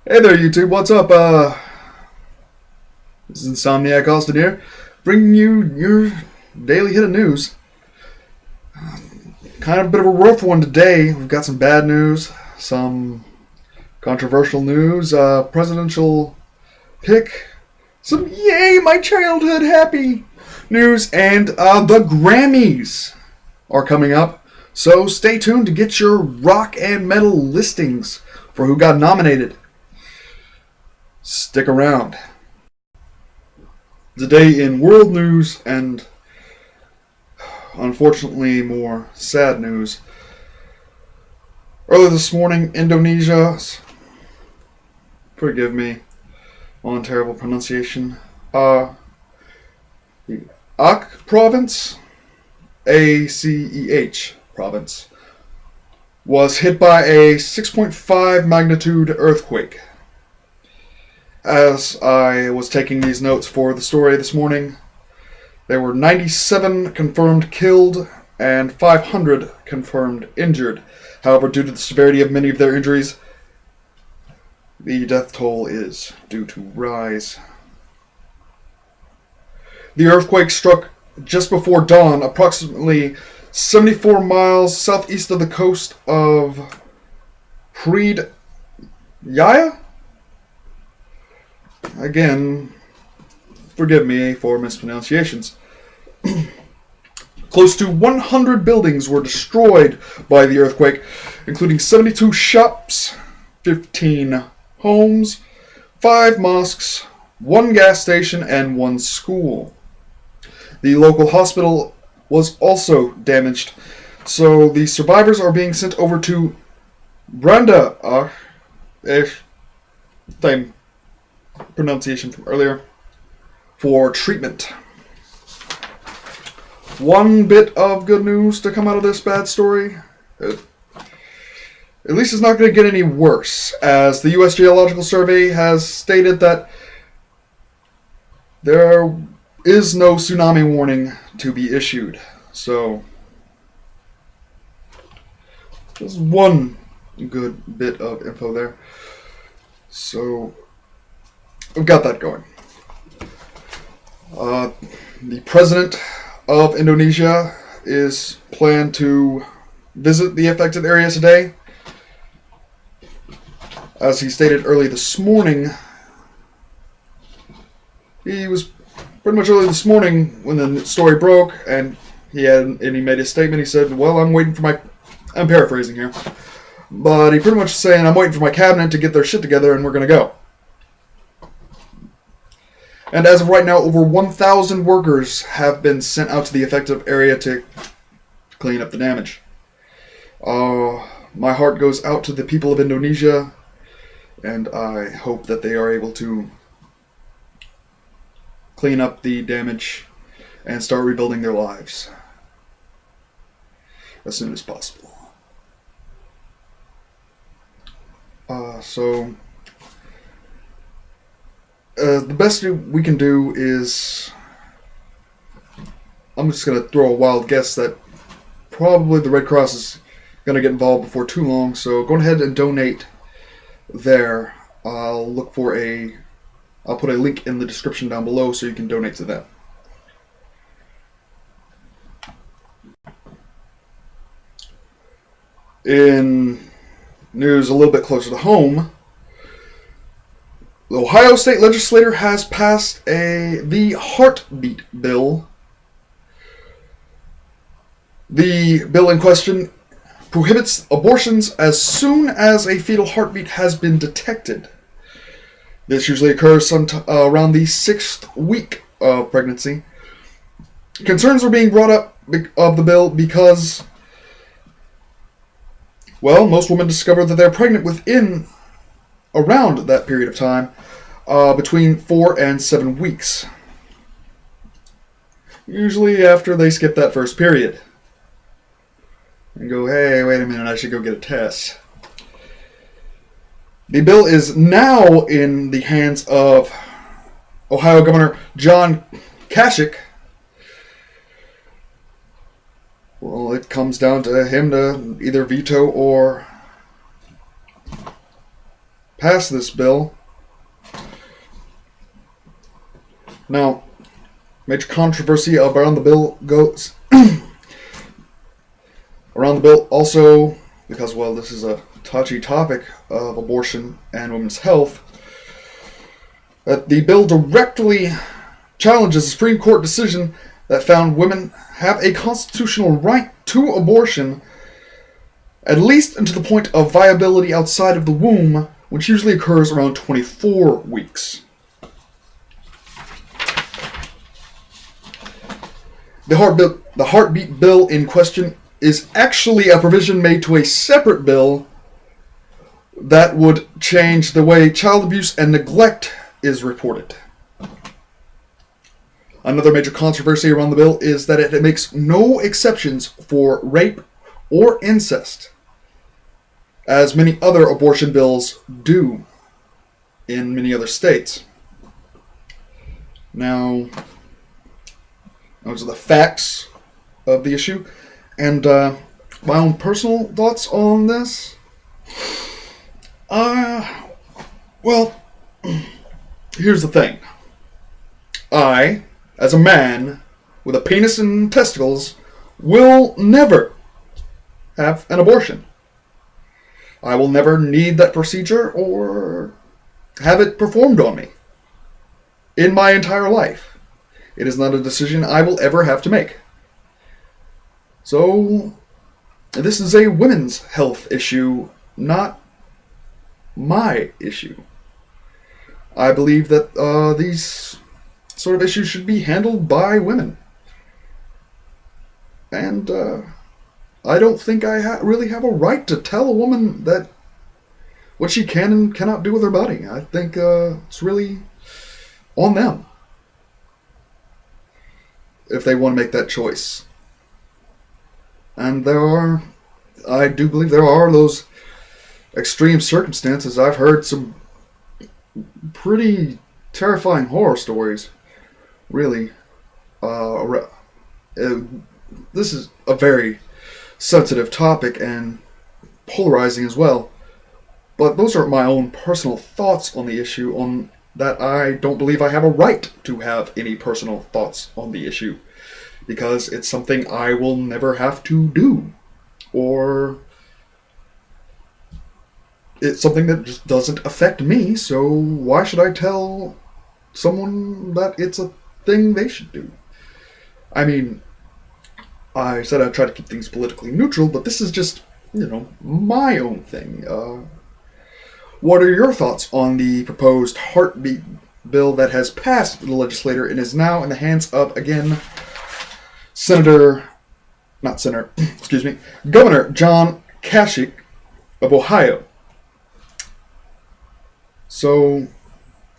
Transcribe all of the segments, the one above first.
Hey there, YouTube. What's up? This is Insomniac Austin here, bringing you your daily hit of news. Kind of a bit of a rough one today. We've got some bad news, some controversial news, presidential pick, some yay, my childhood happy news, and the Grammys are coming up. So stay tuned to get your rock and metal listings for who got nominated. Stick around. Today in world news and unfortunately more sad news. Earlier this morning, Indonesia, forgive me on terrible pronunciation, the Aceh province, ACEH province, was hit by a 6.5 magnitude earthquake. As I was taking these notes for the story this morning, there were 97 confirmed killed and 500 confirmed injured. However, due to the severity of many of their injuries, the death toll is due to rise. The earthquake struck just before dawn, approximately 74 miles southeast of the coast of Yaya? Again, forgive me for mispronunciations. Close to 100 buildings were destroyed by the earthquake, including 72 shops, 15 homes, 5 mosques, 1 gas station, and 1 school. The local hospital was also damaged, so the survivors are being sent over to Branda, same pronunciation from earlier, for treatment. One bit of good news to come out of this bad story. At least it's not going to get any worse, as the U.S. Geological Survey has stated that there is no tsunami warning to be issued. So, there's one good bit of info there. So, we've got that going. The president of Indonesia is planned to visit the affected area today. As he stated early this morning, he was pretty much early this morning when the story broke, and he made his statement. He said, "Well, I'm paraphrasing here, but he pretty much saying, I'm waiting for my cabinet to get their shit together, and we're gonna go." And as of right now, over 1,000 workers have been sent out to the affected area to clean up the damage. My heart goes out to the people of Indonesia, and I hope that they are able to clean up the damage and start rebuilding their lives as soon as possible. The best we can do is, I'm just going to throw a wild guess that probably the Red Cross is going to get involved before too long, so go ahead and donate there. I'll put a link in the description down below so you can donate to them. In news a little bit closer to home, the Ohio State Legislature has passed the Heartbeat Bill. The bill in question prohibits abortions as soon as a fetal heartbeat has been detected. This usually occurs around the 6th week of pregnancy. Concerns are being brought up of the bill because, well, most women discover that they're pregnant within around that period of time, between 4 and 7 weeks. Usually after they skip that first period. And go, hey, wait a minute, I should go get a test. The bill is now in the hands of Ohio Governor John Kasich. Well, it comes down to him to either veto or pass this bill. Now, major controversy around the bill goes around the bill also because, well, this is a touchy topic of abortion and women's health, that the bill directly challenges the Supreme Court decision that found women have a constitutional right to abortion, at least until the point of viability outside of the womb, which usually occurs around 24 weeks. The heartbeat bill in question is actually a provision made to a separate bill that would change the way child abuse and neglect is reported. Another major controversy around the bill is that it makes no exceptions for rape or incest, as many other abortion bills do in many other states. Now, those are the facts of the issue, and my own personal thoughts on this. Well, here's the thing. I, as a man with a penis and testicles, will never have an abortion. I will never need that procedure or have it performed on me in my entire life. It is not a decision I will ever have to make. So, this is a women's health issue, not my issue. I believe that these sort of issues should be handled by women. And I don't think I really have a right to tell a woman that what she can and cannot do with her body. I think it's really on them if they want to make that choice. And I do believe there are those extreme circumstances. I've heard some pretty terrifying horror stories, really. This is a very sensitive topic and polarizing as well. But those are my own personal thoughts on the issue, on that I don't believe I have a right to have any personal thoughts on the issue, because it's something I will never have to do, or it's something that just doesn't affect me, so why should I tell someone that it's a thing they should do? I mean, I said I'd try to keep things politically neutral, but this is just, my own thing. What are your thoughts on the proposed heartbeat bill that has passed the legislature and is now in the hands of, again, Governor John Kasich of Ohio? So,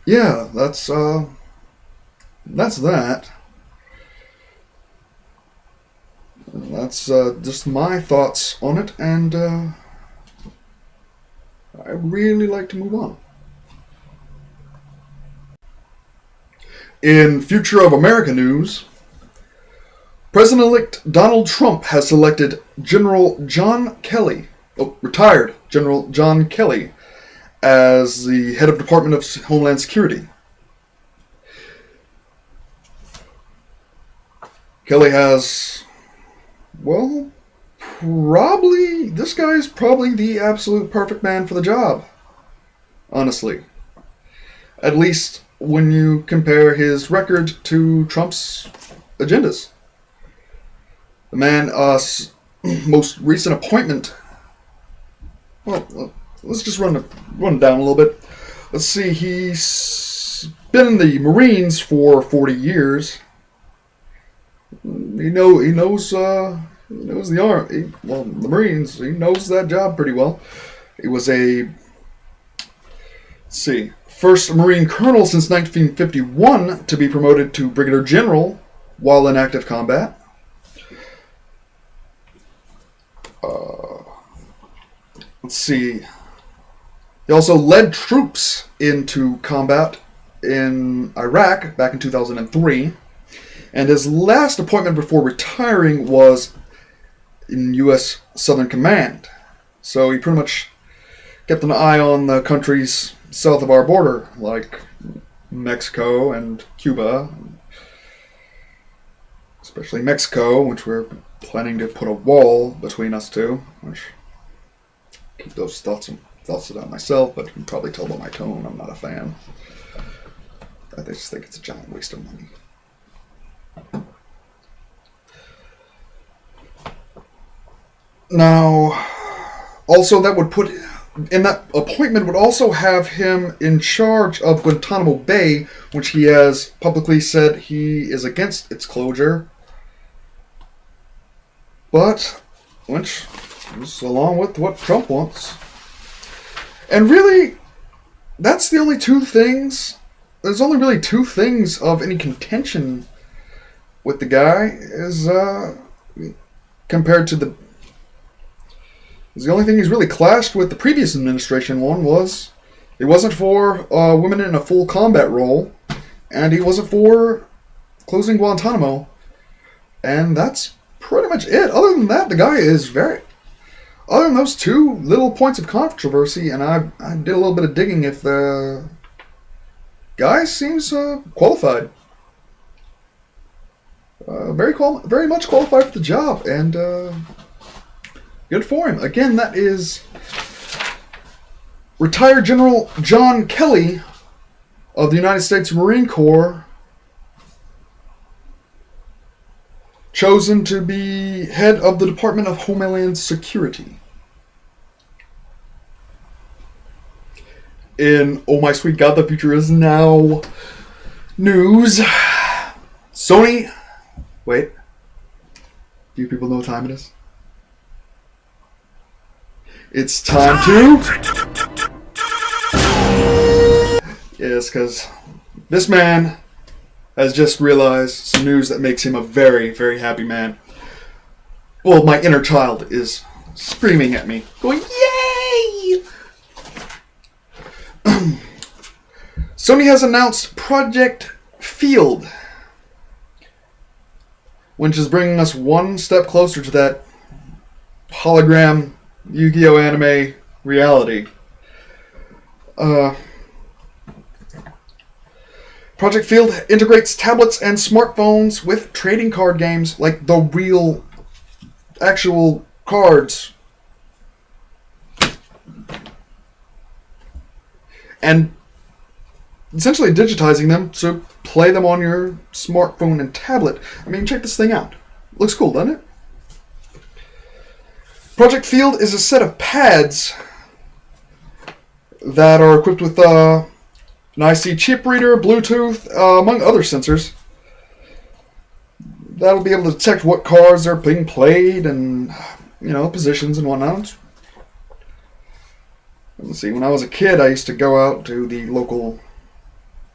yeah, that's that. That's just my thoughts on it, and I'd really like to move on. In Future of America news, President-elect Donald Trump has selected retired General John Kelly, as the head of Department of Homeland Security. Kelly has, this guy's probably the absolute perfect man for the job, honestly. At least when you compare his record to Trump's agendas. The man's most recent appointment, let's just run down a little bit. Let's see, he's been in the Marines for 40 years. He knows the Army, the Marines. He knows that job pretty well. He was first Marine colonel since 1951 to be promoted to brigadier general while in active combat. He also led troops into combat in Iraq back in 2003. And his last appointment before retiring was in U.S. Southern Command. So he pretty much kept an eye on the countries south of our border, like Mexico and Cuba. Especially Mexico, which we're planning to put a wall between us two. Which, keep those thoughts about myself, but you can probably tell by my tone I'm not a fan. I just think it's a giant waste of money. Now, also that would put, in that appointment would also have him in charge of Guantanamo Bay, which he has publicly said he is against its closure. But, which is along with what Trump wants. And really, that's the only two things. There's only really two things of any contention with the guy is compared to the only thing he's really clashed with the previous administration one was he wasn't for women in a full combat role, and he wasn't for closing Guantanamo, and that's pretty much it. Other than that, the guy is very. Other than those two little points of controversy, and I did a little bit of digging, if the guy seems qualified. Very much qualified for the job, and good for him. Again, that is retired General John Kelly of the United States Marine Corps, chosen to be head of the Department of Homeland Security. In Oh My Sweet God, the Future Is Now news, Sony, wait, do you people know what time it is? It's time to... Yes, because this man has just realized some news that makes him a very, very happy man. Well, my inner child is screaming at me, going, yay! Sony has announced Project Field, which is bringing us one step closer to that hologram Yu-Gi-Oh! Anime reality. Project Field integrates tablets and smartphones with trading card games like the real, actual cards. And essentially digitizing them to play them on your smartphone and tablet. I mean, check this thing out. Looks cool, doesn't it? Project Field is a set of pads that are equipped with an IC chip reader, Bluetooth, among other sensors. That'll be able to detect what cards are being played and, positions and whatnot. Let's see, when I was a kid, I used to go out to the local,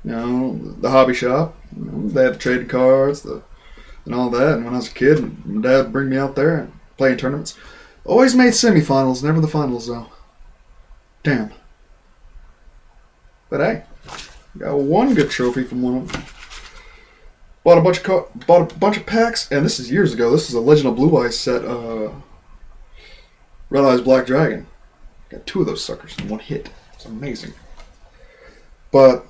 the hobby shop. They had the trading cards and all that. And when I was a kid, my dad would bring me out there and play in tournaments. Always made semifinals, never the finals though. Damn. But hey, got one good trophy from one of them. Bought a bunch of packs, and this is years ago. This is a Legend of Blue Eyes set. Red Eyes Black Dragon. Got two of those suckers in one hit. It's amazing. But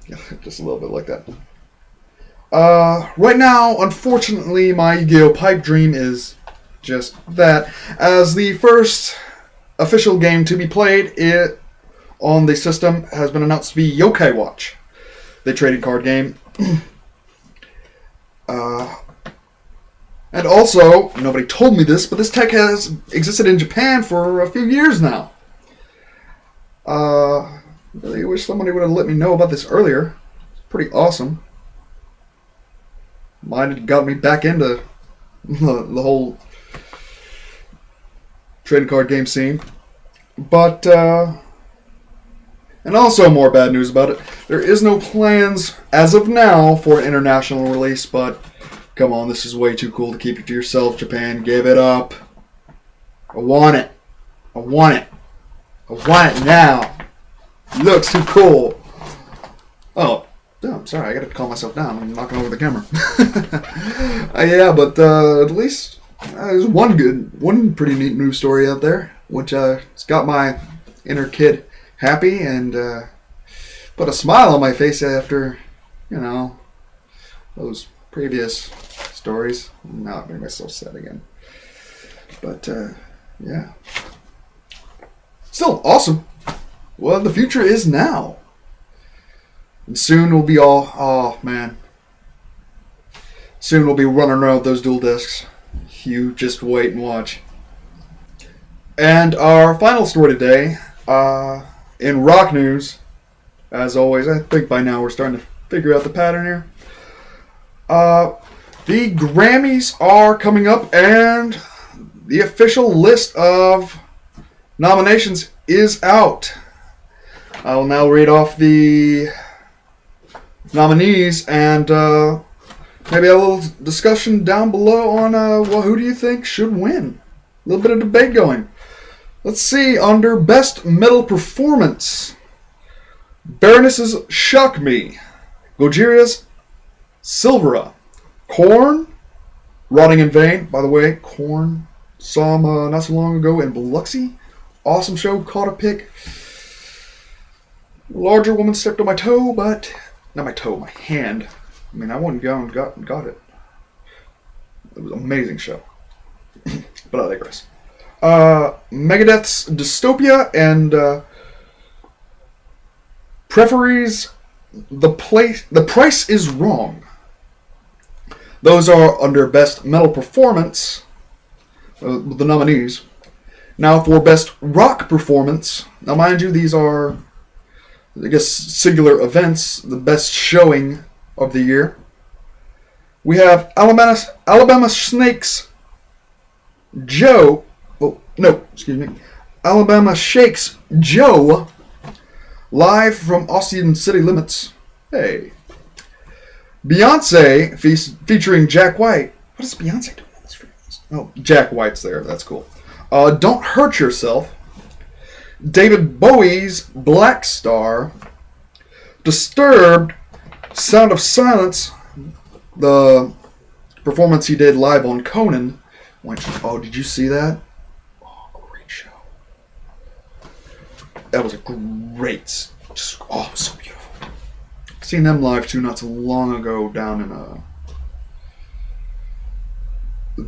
yeah, just a little bit like that. Right now, unfortunately, my Yu-Gi-Oh! Pipe Dream is just that. As the first official game to be played on the system has been announced to be Yokai Watch, the trading card game. And also, nobody told me this, but this tech has existed in Japan for a few years now. Really wish somebody would have let me know about this earlier. It's pretty awesome. Might have got me back into the whole trading card game scene. But, and also more bad news about it. There is no plans, as of now, for an international release, but come on, this is way too cool to keep it to yourself, Japan. Give it up. I want it. I want it. I want it now. It looks too cool. Oh, I'm sorry. I gotta calm myself down. I'm knocking over the camera. Yeah, but at least there's one pretty neat news story out there, which it's got my inner kid happy and put a smile on my face after, those previous stories. Now I made myself sad again. But, yeah. Still awesome. Well, the future is now. And soon we'll be all, oh man. Soon we'll be running around with those Duel DIsks. You just wait and watch. And our final story today, in rock news, as always, I think by now we're starting to figure out the pattern here. The Grammys are coming up, and the official list of nominations is out. I will now read off the nominees and maybe a little discussion down below on who do you think should win. A little bit of debate going. Let's see, under Best Metal Performance, Baroness's Shock Me, Gojira's Silvera, Korn, Rotting in Vain. By the way, Korn, saw him not so long ago in Biloxi. Awesome show, caught a pic. Larger woman stepped on my toe, but... Not my toe, my hand. I mean, I went and got it. It was an amazing show. But I digress. Megadeth's Dystopia and Preferee's The Price is Wrong. Those are under Best Metal Performance, the nominees. Now for Best Rock Performance. Now mind you, these are, I guess, singular events, the best showing of the year. We have Alabama Snake's Joe. Oh, no, excuse me. Alabama Shakes Joe, live from Austin City Limits. Hey. Beyonce featuring Jack White. What is Beyonce doing on this video? Oh, Jack White's there. That's cool. Don't Hurt Yourself. David Bowie's Black Star. Disturbed, Sound of Silence, the performance he did live on Conan. Oh, did you see that? Oh, great show. That was a great, so beautiful. Seen them live too not so long ago down in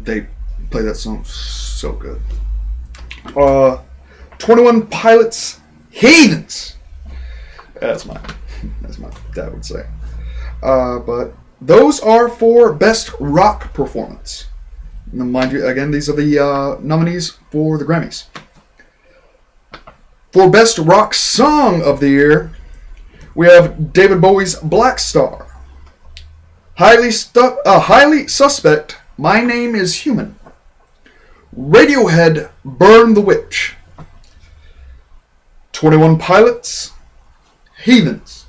they played that song so good. 21 Pilots, Heathens. That's my dad would say. But those are for Best Rock Performance. Now, mind you, again, these are the nominees for the Grammys. For Best Rock Song of the Year, we have David Bowie's Black Star. Highly Suspect, My Name is Human. Radiohead, Burn the Witch. 21 Pilots, Heathens.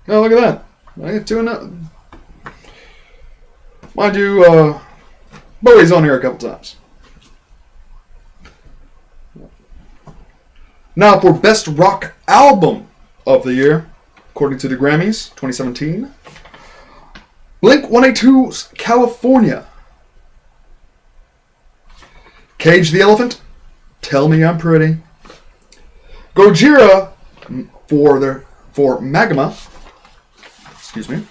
Oh, look at that. I get 2-0. Mind you, Bowie's on here a couple times. Now for Best Rock Album of the Year, according to the Grammys 2017. Blink-182's California. Cage the Elephant, Tell Me I'm Pretty. Gojira for Magma. Excuse me.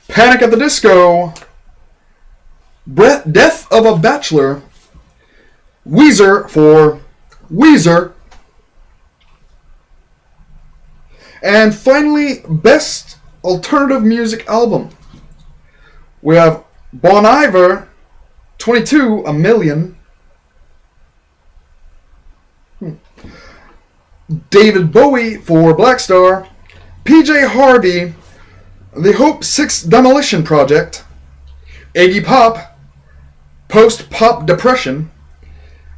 Panic at the Disco. Death of a Bachelor. Weezer for Weezer. And finally, Best Alternative Music Album. We have Bon Iver, 22, A Million. David Bowie for Black Star. PJ Harvey, The Hope 6 Demolition Project. Iggy Pop, Post-Pop Depression.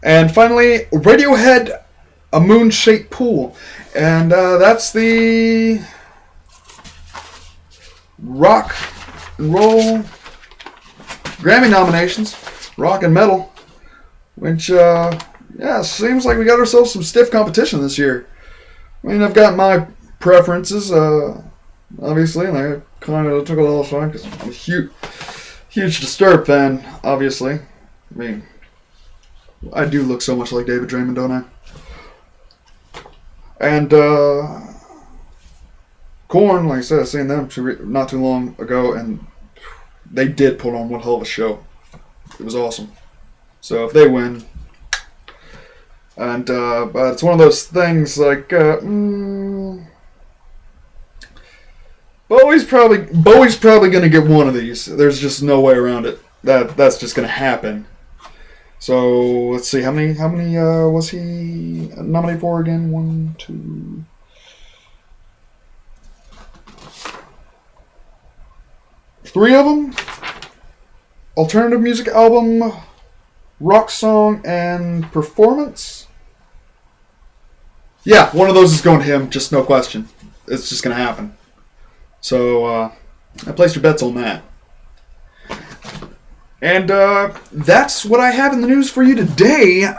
And finally, Radiohead, A Moon-Shaped Pool. And that's the rock and roll Grammy nominations. Rock and metal. Which, yeah, seems like we got ourselves some stiff competition this year. I mean, I've got my preferences, obviously, and I kind of took a little time because I'm a Huge Disturbed fan, obviously. I mean, I do look so much like David Draymond, don't I? And, Korn, like I said, I've seen them not too long ago, and they did put on one hell of a show. It was awesome. So if they win, and but it's one of those things like Bowie's probably gonna get one of these. There's just no way around it. That's just gonna happen. So let's see, how many was he nominated for again? 1, 2. Three of them: alternative music album, rock song, and performance. Yeah, one of those is going to him, just no question. It's just going to happen. So, I placed your bets on that. And that's what I have in the news for you today.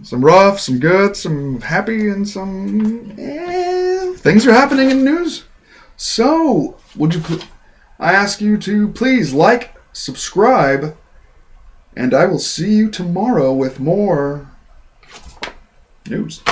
Some rough, some good, some happy, and some things are happening in the news. So, I ask you to please like, subscribe, and I will see you tomorrow with more news.